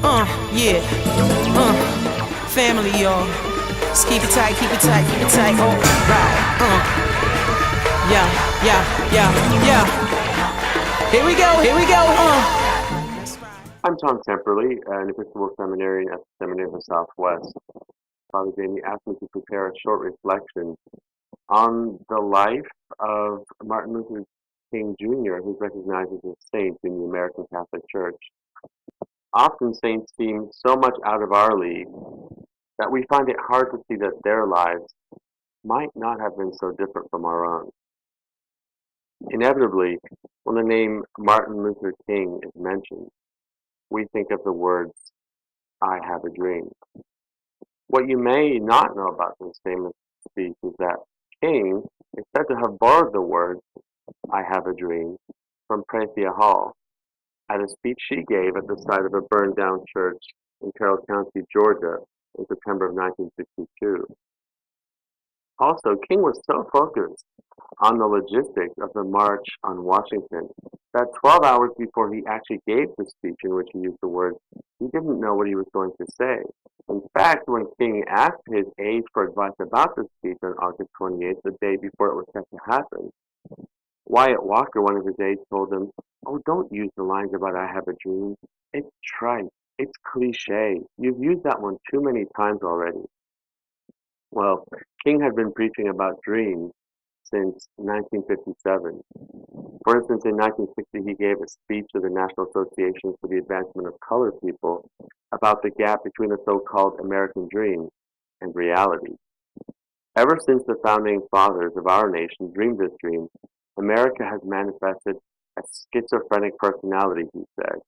Yeah. Family, y'all. Just keep it tight, keep it tight, keep it tight. Oh, right. Yeah. Here we go. I'm Tom Temperley, an Episcopal seminarian at the Seminary of the Southwest. Father Jamie asked me to prepare a short reflection on the life of Martin Luther King Jr., who's recognized as a saint in the American Catholic Church. Often saints seem so much out of our league that we find it hard to see that their lives might not have been so different from our own. Inevitably, when the name Martin Luther King is mentioned, we think of the words, "I have a dream." What you may not know about this famous speech is that King is said to have borrowed the words, "I have a dream," from Prathia Hall at a speech she gave at the site of a burned down church in Carroll County, Georgia in September of 1962. Also, King was so focused on the logistics of the March on Washington that 12 hours before he actually gave the speech in which he used the words, he didn't know what he was going to say. In fact, when King asked his aides for advice about the speech on August 28th, the day before it was set to happen, Wyatt Walker, one of his aides, told him, "Oh, don't use the lines about 'I have a dream.' It's trite. It's cliche. You've used that one too many times already." Well, King had been preaching about dreams since 1957. For instance, in 1960, he gave a speech to the National Association for the Advancement of Colored People about the gap between the so-called American dream and reality. Ever since the founding fathers of our nation dreamed this dream, America has manifested a schizophrenic personality, he said.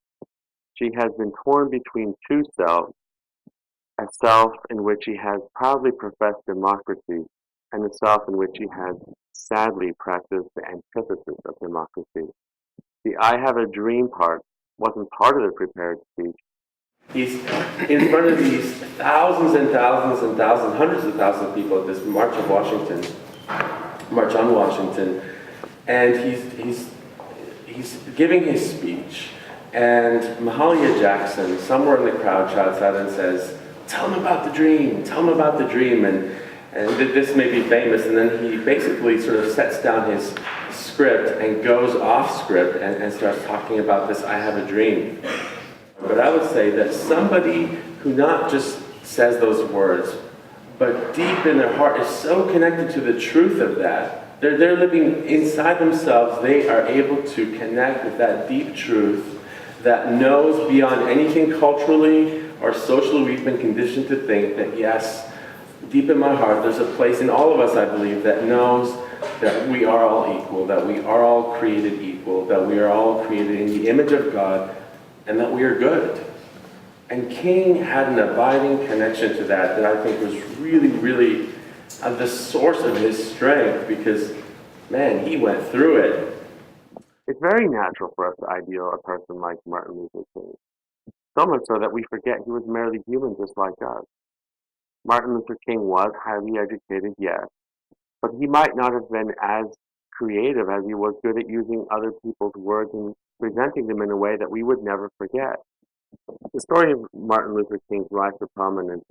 She has been torn between two selves, a self in which he has proudly professed democracy and a self in which he has sadly practiced the antithesis of democracy. The "I have a dream" part wasn't part of the prepared speech. He's in front of these thousands and thousands and thousands, hundreds of thousands of people at this March on Washington, and he's giving his speech, and Mahalia Jackson, somewhere in the crowd, shouts out and says, "Tell him about the dream, tell him about the dream," and this may be famous, and then he basically sort of sets down his script and goes off script and starts talking about this "I have a dream." But I would say that somebody who not just says those words, but deep in their heart is so connected to the truth of that, they're living inside themselves, they are able to connect with that deep truth that knows beyond anything culturally or socially we've been conditioned to think that, yes, deep in my heart, there's a place in all of us, I believe, that knows that we are all equal, that we are all created equal, that we are all created in the image of God, and that we are good. And King had an abiding connection to that I think was really, really the source of his strength, because, man, he went through it. It's very natural for us to ideal a person like Martin Luther King, so much so that we forget he was merely human just like us. Martin Luther King was highly educated, yes, but he might not have been as creative as he was good at using other people's words and presenting them in a way that we would never forget. The story of Martin Luther King's rise to prominence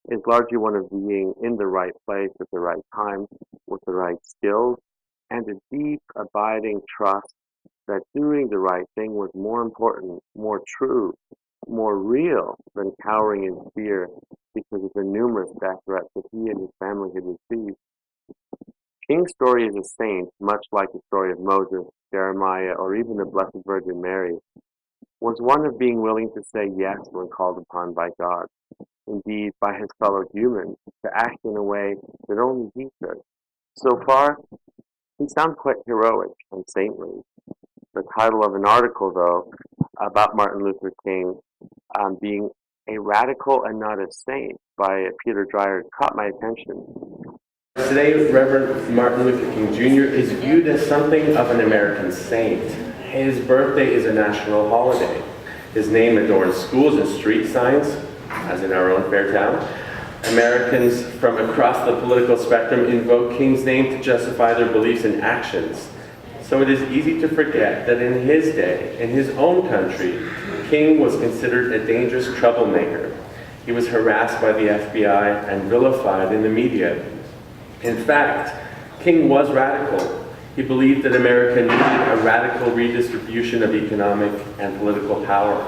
is largely one of being in the right place at the right time, with the right skills, and a deep, abiding trust that doing the right thing was more important, more true, more real than cowering in fear because of the numerous death threats that he and his family had received. King's story as a saint, much like the story of Moses, Jeremiah, or even the Blessed Virgin Mary, was one of being willing to say yes when called upon by God, indeed by his fellow humans, to act in a way that only he could. So far, he sounds quite heroic and saintly. The title of an article, though, about Martin Luther King being a radical and not a saint by Peter Dreyer caught my attention. Today, Reverend Martin Luther King Jr. is viewed as something of an American saint. His birthday is a national holiday. His name adorns schools and street signs, as in our own fair town. Americans from across the political spectrum invoke King's name to justify their beliefs and actions. So it is easy to forget that in his day, in his own country, King was considered a dangerous troublemaker. He was harassed by the FBI and vilified in the media. In fact, King was radical. He believed that America needed a radical redistribution of economic and political power.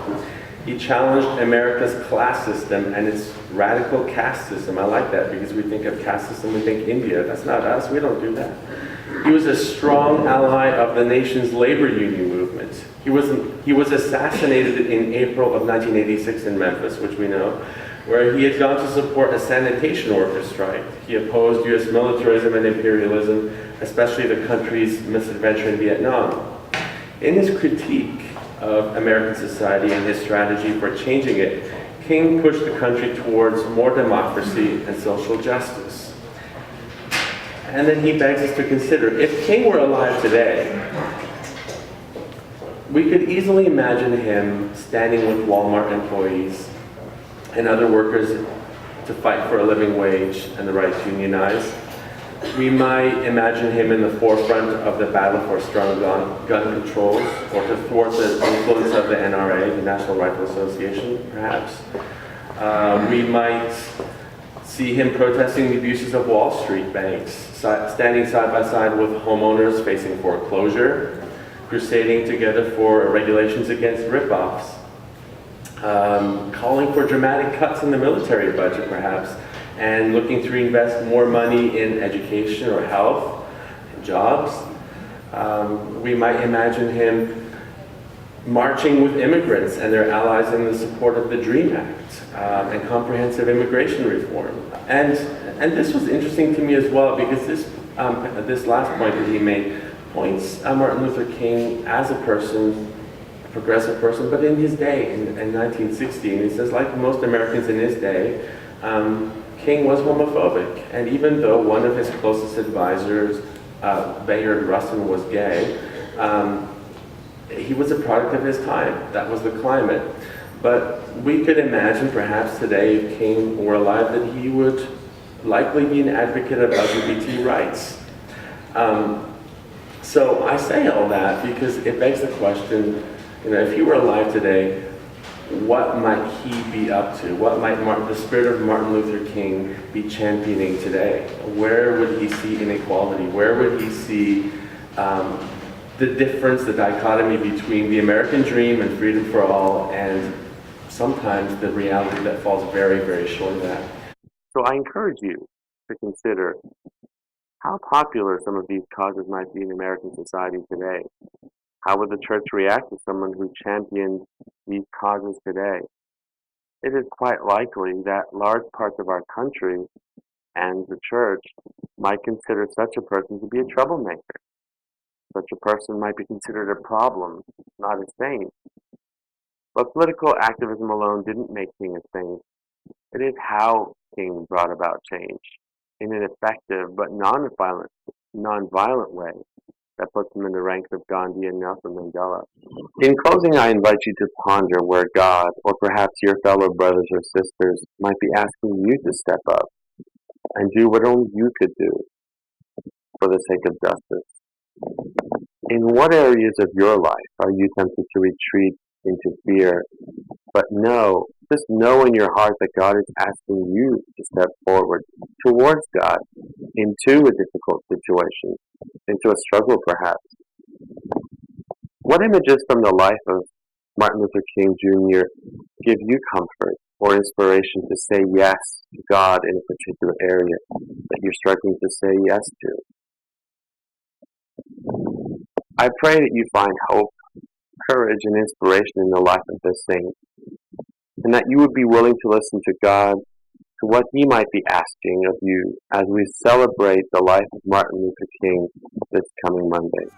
He challenged America's class system and its radical caste system. I like that because we think of caste system, we think India. That's not us, we don't do that. He was a strong ally of the nation's labor union movement. He was assassinated in April of 1986 in Memphis, which we know, where he had gone to support a sanitation workers' strike. He opposed U.S. militarism and imperialism, especially the country's misadventure in Vietnam. In his critique of American society and his strategy for changing it, King pushed the country towards more democracy and social justice. And then he begs us to consider, if King were alive today, we could easily imagine him standing with Walmart employees and other workers to fight for a living wage and the right to unionize. We might imagine him in the forefront of the battle for strong gun controls, or to thwart the influence of the NRA, the National Rifle Association, perhaps. We might see him protesting the abuses of Wall Street banks, standing side by side with homeowners facing foreclosure, crusading together for regulations against ripoffs, calling for dramatic cuts in the military budget, perhaps, and looking to reinvest more money in education or health and jobs. We might imagine him marching with immigrants and their allies in the support of the DREAM Act and comprehensive immigration reform. And this was interesting to me as well, because this last point that he made points Martin Luther King as a person, a progressive person, but in his day, in 1960, and he says, like most Americans in his day, King was homophobic. And even though one of his closest advisors, Bayard Rustin, was gay, he was a product of his time. That was the climate. But we could imagine perhaps today, if King were alive, that he would likely be an advocate of LGBT rights. So I say all that because it begs the question, if he were alive today, what might he be up to? What might the spirit of Martin Luther King be championing today? Where would he see inequality? Where would he see the difference, the dichotomy between the American dream and freedom for all, and sometimes the reality that falls very, very short of that? So I encourage you to consider how popular some of these causes might be in American society today. How would the church react to someone who championed these causes today? It is quite likely that large parts of our country and the church might consider such a person to be a troublemaker. Such a person might be considered a problem, not a saint. But political activism alone didn't make King a saint. It is how King brought about change in an effective but non-violent way that puts him in the ranks of Gandhi and Nelson Mandela. In closing, I invite you to ponder where God, or perhaps your fellow brothers or sisters, might be asking you to step up and do what only you could do for the sake of justice. In what areas of your life are you tempted to retreat into fear? But just know in your heart that God is asking you to step forward towards God into a difficult situation, into a struggle perhaps. What images from the life of Martin Luther King Jr. give you comfort or inspiration to say yes to God in a particular area that you're struggling to say yes to? I pray that you find hope, courage, and inspiration in the life of this saint, and that you would be willing to listen to God, to what He might be asking of you as we celebrate the life of Martin Luther King this coming Monday.